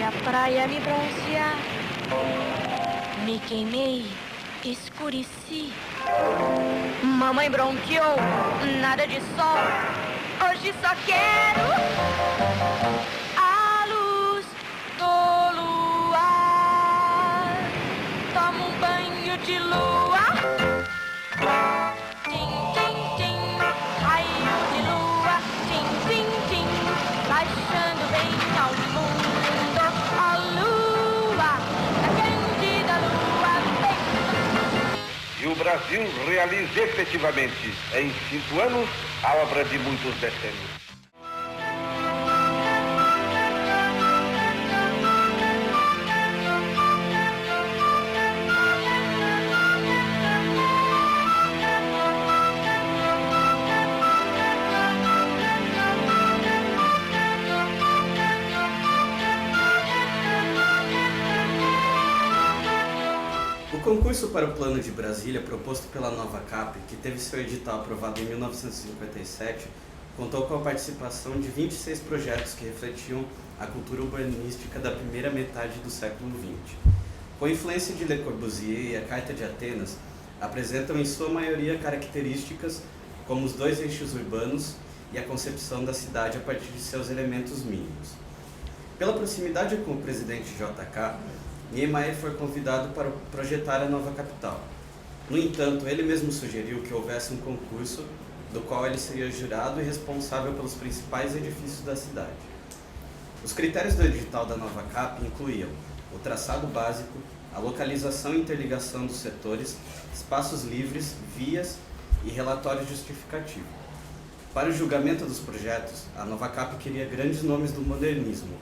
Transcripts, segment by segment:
à praia me bronzear. Me queimei, escureci. Mamãe bronqueou, nada de sol. Hoje só quero a luz do luar. Tomo um banho de lua. Tim, tim, tim, raio de lua. Tim, tim, tim, baixando bem ao mundo. A lua, a cândida lua vem. E o Brasil realiza efetivamente, em 5 anos, a obra de muitos decênios. O concurso para o Plano de Brasília, proposto pela Nova Cap, que teve seu edital aprovado em 1957, contou com a participação de 26 projetos que refletiam a cultura urbanística da primeira metade do século XX. Com influência de Le Corbusier e a Carta de Atenas, apresentam em sua maioria características como os 2 eixos urbanos e a concepção da cidade a partir de seus elementos mínimos. Pela proximidade com o presidente JK, Niemeyer foi convidado para projetar a nova capital. No entanto, ele mesmo sugeriu que houvesse um concurso do qual ele seria jurado e responsável pelos principais edifícios da cidade. Os critérios do edital da Nova Cap incluíam o traçado básico, a localização e interligação dos setores, espaços livres, vias e relatório justificativo. Para o julgamento dos projetos, a Nova Cap queria grandes nomes do modernismo,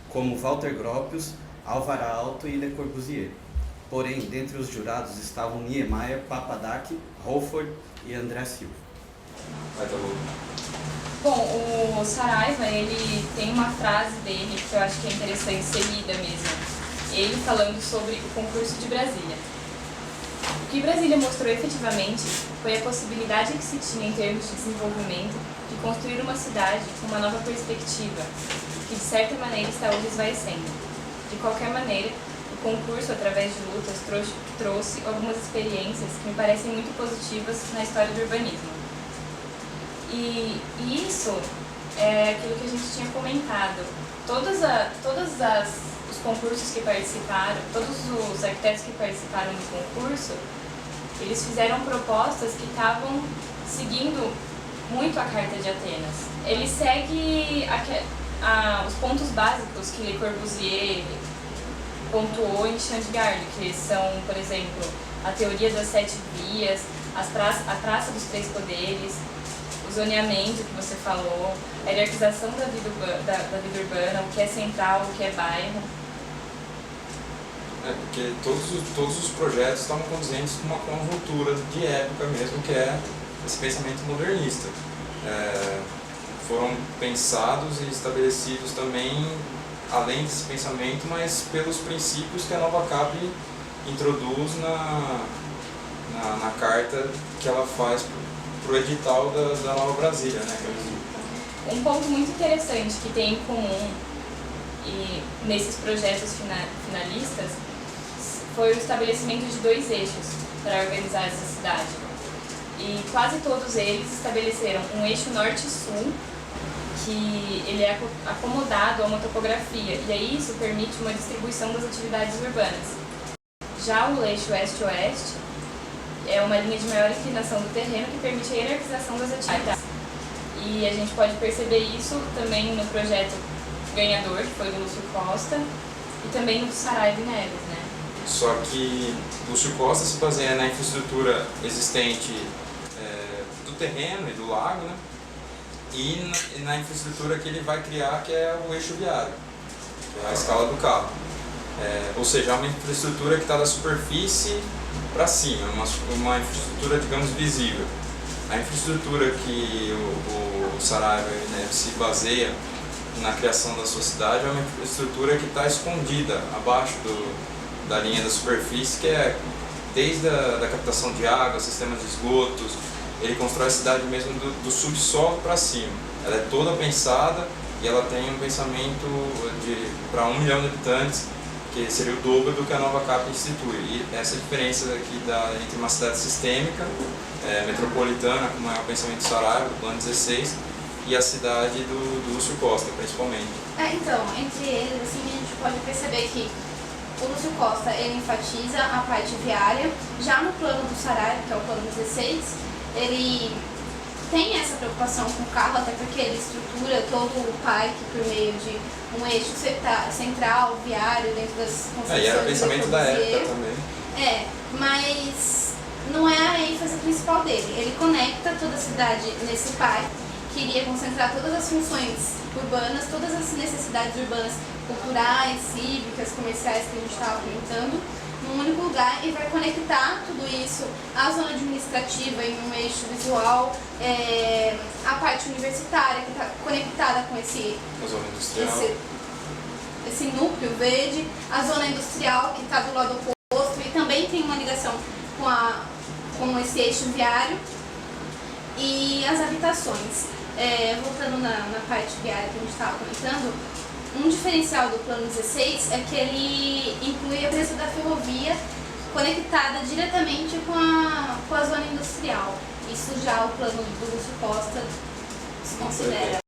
como Walter Gropius, Álvaro Aalto e Le Corbusier. Porém, dentre os jurados estavam Niemeyer, Papadakis, Holford e André Silva. Bom, o Saraiva, ele tem uma frase dele que eu acho que é interessante ser lida mesmo. Ele falando sobre o concurso de Brasília. O que Brasília mostrou efetivamente foi a possibilidade que se tinha em termos de desenvolvimento de construir uma cidade com uma nova perspectiva, que de certa maneira está hoje esvaecendo. De qualquer maneira, o concurso, através de lutas, trouxe algumas experiências que me parecem muito positivas na história do urbanismo. E isso é aquilo que a gente tinha comentado. Todos os concursos que participaram, todos os arquitetos que participaram do concurso, eles fizeram propostas que estavam seguindo muito a Carta de Atenas. Ele segue os pontos básicos que Le Corbusier pontuou em Chandigarh, que são, por exemplo, a teoria das 7 vias, a praça dos 3 poderes, o zoneamento que você falou, a hierarquização da vida urbana, o que é central, o que é bairro. Porque todos os projetos estavam condizentes com uma conjuntura de época mesmo, que é esse pensamento modernista. Foram pensados e estabelecidos também, além desse pensamento, mas pelos princípios que a Nova Cap introduz na carta que ela faz para o edital da Nova Brasília, né? Um ponto muito interessante que tem em comum nesses projetos finalistas foi o estabelecimento de 2 eixos para organizar essa cidade. E quase todos eles estabeleceram um eixo norte-sul, que ele é acomodado a uma topografia, e aí isso permite uma distribuição das atividades urbanas. Já o eixo oeste-oeste é uma linha de maior inclinação do terreno que permite a hierarquização das atividades. E a gente pode perceber isso também no projeto ganhador, que foi do Lúcio Costa, e também no Saraiva e Neves, né? Só que Lúcio Costa se baseia na infraestrutura existente do terreno e do lago, né? E na infraestrutura que ele vai criar, que é o eixo viário, que é a escala do carro. Ou seja, é uma infraestrutura que está da superfície para cima, uma infraestrutura, digamos, visível. A infraestrutura que o Saraiva e Neves se baseia na criação da sua cidade é uma infraestrutura que está escondida abaixo da linha da superfície, que é desde a captação de água, sistemas de esgotos. Ele constrói a cidade mesmo do subsolo para cima. Ela é toda pensada e ela tem um pensamento para 1 milhão de habitantes, que seria o dobro do que a Nova Cap institui. E essa diferença aqui entre uma cidade sistêmica, metropolitana, como é o pensamento do Saraiva, do Plano 16, e a cidade do Lúcio Costa, principalmente. Então, entre eles, assim, a gente pode perceber que o Lúcio Costa, ele enfatiza a parte viária. Já no plano do Saraiva, que é o plano 16, ele tem essa preocupação com o carro, até porque ele estrutura todo o parque por meio de um eixo central, viário, dentro das concessões. E era o pensamento da época também. Mas não é a ênfase principal dele. Ele conecta toda a cidade nesse parque, queria concentrar todas as funções urbanas, todas as necessidades urbanas, culturais, cívicas, comerciais que a gente estava comentando, num único lugar, e vai conectar tudo isso à zona administrativa em um eixo visual, a parte universitária que está conectada com esse núcleo verde, a zona industrial que está do lado oposto e também tem uma ligação com esse eixo viário, e as habitações. Voltando na parte viária que a gente estava comentando, um diferencial do plano 16 é que ele inclui a presença da ferrovia conectada diretamente com a zona industrial. Isso já o plano do Lúcio Costa se considera.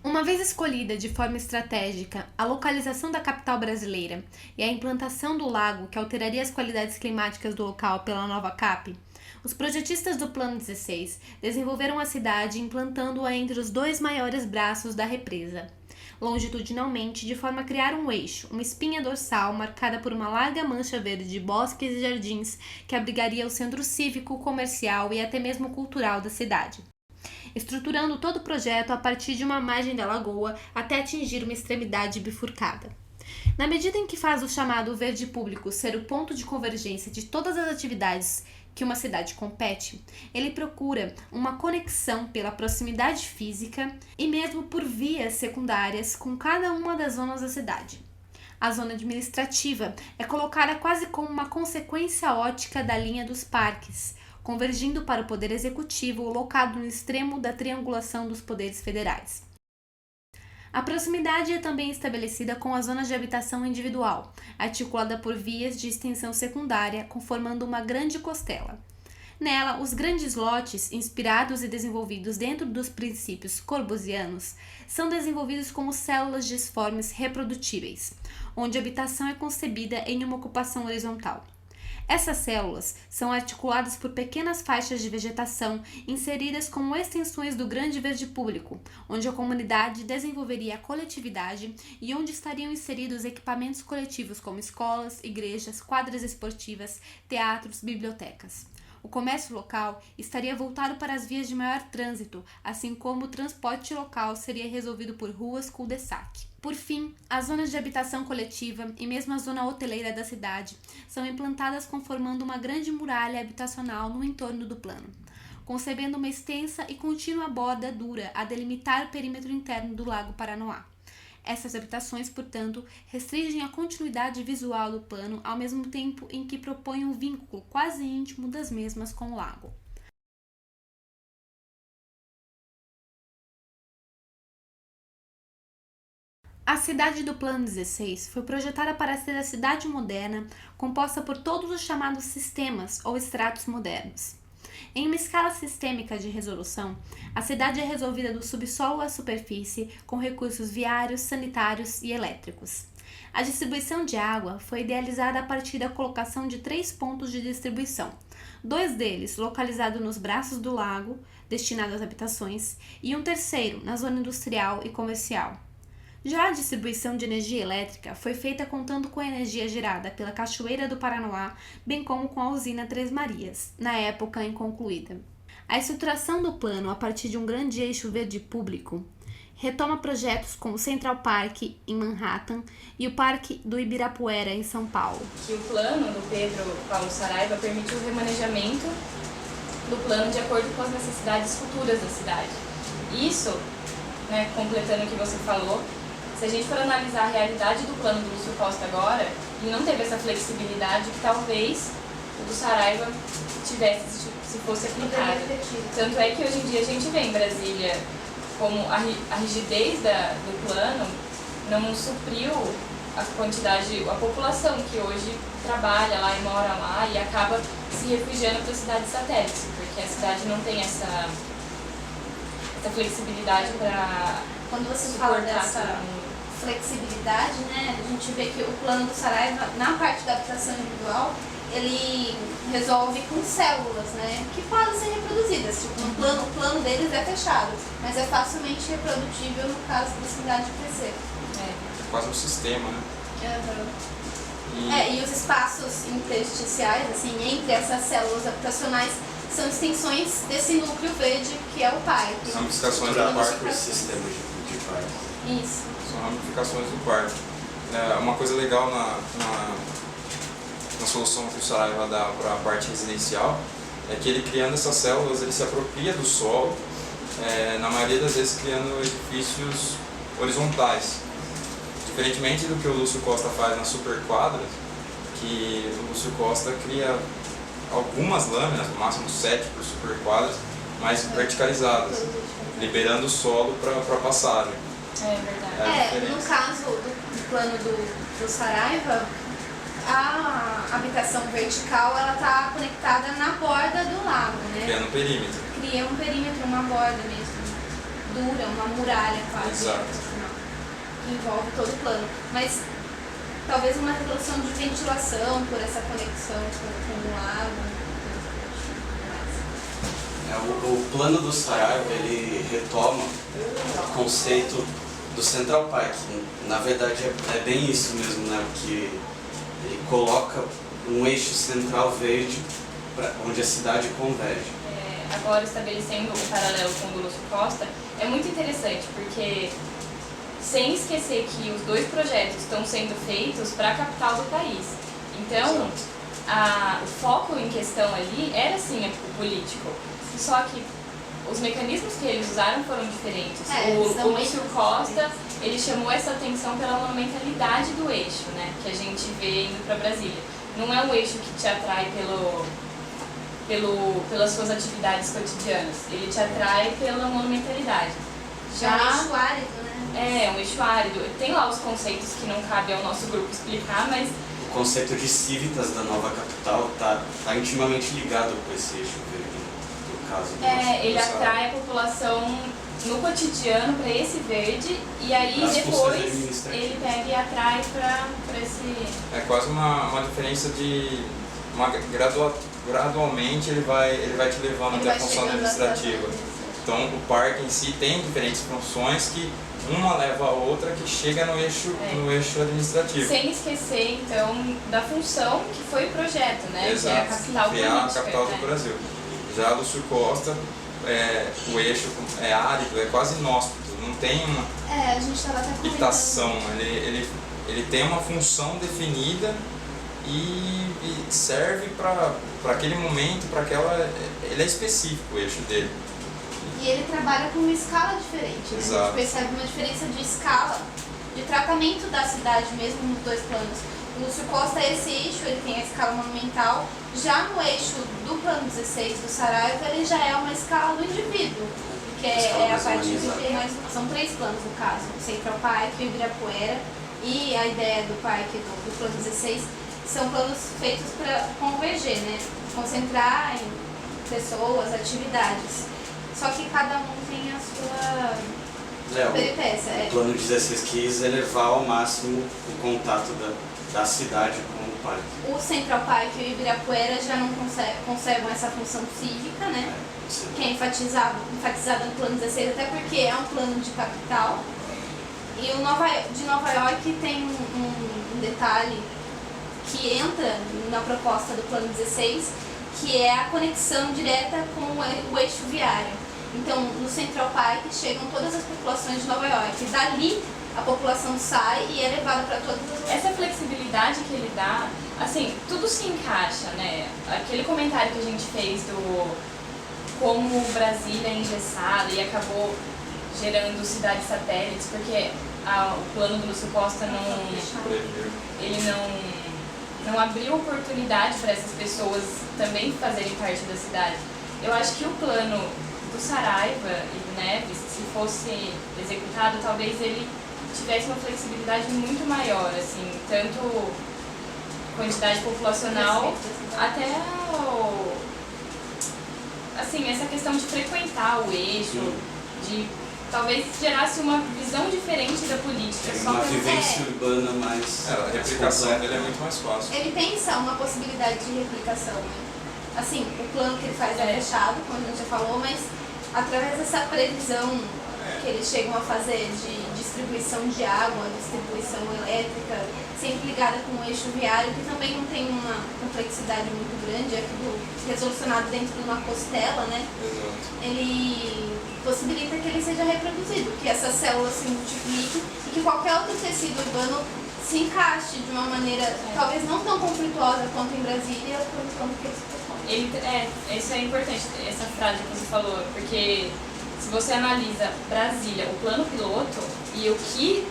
Uma vez escolhida de forma estratégica a localização da capital brasileira e a implantação do lago que alteraria as qualidades climáticas do local pela Nova Cap, os projetistas do Plano 16 desenvolveram a cidade implantando-a entre os 2 maiores braços da represa, longitudinalmente, de forma a criar um eixo, uma espinha dorsal marcada por uma larga mancha verde de bosques e jardins que abrigaria o centro cívico, comercial e até mesmo cultural da cidade, estruturando todo o projeto a partir de uma margem da lagoa até atingir uma extremidade bifurcada. Na medida em que faz o chamado verde público ser o ponto de convergência de todas as atividades que uma cidade compete, ele procura uma conexão pela proximidade física e mesmo por vias secundárias com cada uma das zonas da cidade. A zona administrativa é colocada quase como uma consequência ótica da linha dos parques, convergindo para o poder executivo locado no extremo da triangulação dos poderes federais. A proximidade é também estabelecida com as zonas de habitação individual, articulada por vias de extensão secundária, conformando uma grande costela. Nela, os grandes lotes, inspirados e desenvolvidos dentro dos princípios corbusianos, são desenvolvidos como células disformes reprodutíveis, onde a habitação é concebida em uma ocupação horizontal. Essas células são articuladas por pequenas faixas de vegetação inseridas como extensões do grande verde público, onde a comunidade desenvolveria a coletividade e onde estariam inseridos equipamentos coletivos como escolas, igrejas, quadras esportivas, teatros, bibliotecas. O comércio local estaria voltado para as vias de maior trânsito, assim como o transporte local seria resolvido por ruas cul-de-sac. Por fim, as zonas de habitação coletiva e mesmo a zona hoteleira da cidade são implantadas conformando uma grande muralha habitacional no entorno do plano, concebendo uma extensa e contínua borda dura a delimitar o perímetro interno do Lago Paranoá. Essas habitações, portanto, restringem a continuidade visual do plano ao mesmo tempo em que propõem um vínculo quase íntimo das mesmas com o lago. A cidade do Plano 16 foi projetada para ser a cidade moderna, composta por todos os chamados sistemas ou estratos modernos. Em uma escala sistêmica de resolução, a cidade é resolvida do subsolo à superfície com recursos viários, sanitários e elétricos. A distribuição de água foi idealizada a partir da colocação de 3 pontos de distribuição, 2 deles localizados nos braços do lago, destinados às habitações, e um terceiro na zona industrial e comercial. Já a distribuição de energia elétrica foi feita contando com a energia gerada pela Cachoeira do Paranoá, bem como com a usina Três Marias, na época inconcluída. A estruturação do plano a partir de um grande eixo verde público retoma projetos como o Central Park, em Manhattan, e o Parque do Ibirapuera, em São Paulo. Que o plano do Pedro Paulo Saraiva permite o remanejamento do plano de acordo com as necessidades futuras da cidade. Isso, completando o que você falou, se a gente for analisar a realidade do plano do Lúcio Costa agora, ele não teve essa flexibilidade que talvez o do Saraiva tivesse se fosse aplicado. Tanto é que hoje em dia a gente vê em Brasília como a rigidez do plano não supriu a quantidade, a população que hoje trabalha lá e mora lá e acaba se refugiando para cidades satélites, porque a cidade não tem essa flexibilidade para Quando você fala suportar dessa todo mundo. flexibilidade, né, a gente vê que o plano do Saraiva, na parte da habitação individual, ele resolve com células, né, que podem ser reproduzidas. Tipo, o plano deles é fechado, mas é facilmente reprodutível no caso da cidade crescer. É quase um sistema, né? E os espaços intersticiais, assim, entre essas células habitacionais, são extensões desse núcleo verde que é o parque. São ramificações do Estruturado parque. por sistema de parque. Isso. São ramificações do parque. Uma coisa legal na solução que o Saraiva dá para a parte residencial é que ele, criando essas células, ele se apropria do solo, na maioria das vezes criando edifícios horizontais. Diferentemente do que o Lúcio Costa faz nas superquadras, que o Lúcio Costa cria algumas lâminas, no máximo 7 por superquadras, mas verticalizadas, liberando o solo para passagem. É verdade. No caso do plano do Saraiva, a habitação vertical ela está conectada na borda do lago, né? Criando um perímetro. Cria um perímetro, uma borda mesmo, dura, uma muralha quase. Exato. Que envolve todo o plano. Mas talvez uma redução de ventilação por essa conexão com o lago. O plano do Saraiva, ele retoma o conceito do Central Park. Na verdade é bem isso mesmo, né? Que ele coloca um eixo central verde onde a cidade converge. Agora, estabelecendo um paralelo com o do Lúcio Costa, é muito interessante, porque sem esquecer que os dois projetos estão sendo feitos para a capital do país. Então, o foco em questão ali era sim o político, só que os mecanismos que eles usaram foram diferentes. O Lúcio Costa, ele chamou essa atenção pela monumentalidade do eixo, né, que a gente vê indo para Brasília. Não é um eixo que te atrai pelas suas atividades cotidianas, ele te atrai pela monumentalidade. É um eixo árido, né? É um eixo árido. Tem lá os conceitos que não cabe ao nosso grupo explicar, mas... O conceito de cívitas da nova capital está intimamente ligado com esse eixo verde, no caso do ele atrai a população no cotidiano para esse verde e aí depois ele pega e atrai para esse... É quase uma diferença de... gradualmente ele vai te levando até a função administrativa. Então o parque em si tem diferentes funções que uma leva a outra que chega no eixo administrativo. Sem esquecer então da função que foi o projeto, né? Exato. Que é a capital política. Que é a capital do Brasil. Já do Lúcio Costa, o eixo é árido, é quase inóspito, não tem uma a gente tava até habitação. Ele tem uma função definida e serve para aquele momento, para aquela... Ele é específico, o eixo dele. E ele trabalha com uma escala diferente, né? Exato. A gente percebe uma diferença de escala, de tratamento da cidade mesmo nos dois planos. O Lúcio Costa, esse eixo, ele tem a escala monumental. Já no eixo do plano 16 do Saraiva, ele já é uma escala do indivíduo, que é a partir de... São 3 planos no caso, o Central Park, o Ibirapuera e a ideia do parque do plano 16 são planos feitos para converger, né? Concentrar em pessoas, atividades. Só que cada um tem a sua peripécia. O plano 16 quis elevar ao máximo o contato da cidade com o parque. O Central Park e o Ibirapuera já não conservam essa função cívica, né? Que é enfatizada no plano 16, até porque é um plano de capital. E o de Nova York tem um detalhe que entra na proposta do plano 16, que é a conexão direta com o eixo viário. Então, no Central Park chegam todas as populações de Nova York. E dali, a população sai e é levada para todas as... Essa flexibilidade que ele dá, assim, tudo se encaixa, né? Aquele comentário que a gente fez do como Brasília é engessada e acabou gerando cidades satélites, porque o plano do Lúcio Costa não abriu oportunidade para essas pessoas também fazerem parte da cidade. Eu acho que o plano do Saraiva e do Neves, se fosse executado, talvez ele tivesse uma flexibilidade muito maior, assim, tanto quantidade populacional até assim, essa questão de frequentar o eixo, de talvez gerasse uma visão diferente da política. Tem uma vivência urbana mais... A replicação dele é muito mais fácil. Ele pensa uma possibilidade de replicação, né? Assim, o plano que ele faz é fechado, como a gente já falou, mas através dessa previsão que eles chegam a fazer de distribuição de água, distribuição elétrica, sempre ligada com o eixo viário, que também não tem uma complexidade muito grande, é tudo resolucionado dentro de uma costela, né? Exato. Ele possibilita que ele seja reproduzido, que essas células se multipliquem e que qualquer outro tecido urbano se encaixe de uma maneira talvez não tão conflituosa quanto em Brasília, quanto que eles propõem. Isso é importante, essa frase que você falou, porque se você analisa Brasília, o plano piloto, e o que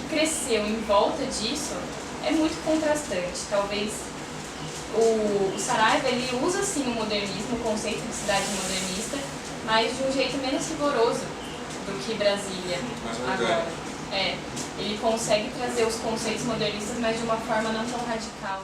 cresceu em volta disso, é muito contrastante. Talvez o Saraiva, ele usa sim o modernismo, o conceito de cidade modernista, mas de um jeito menos rigoroso do que Brasília agora. Ele consegue trazer os conceitos modernistas, mas de uma forma não tão radical.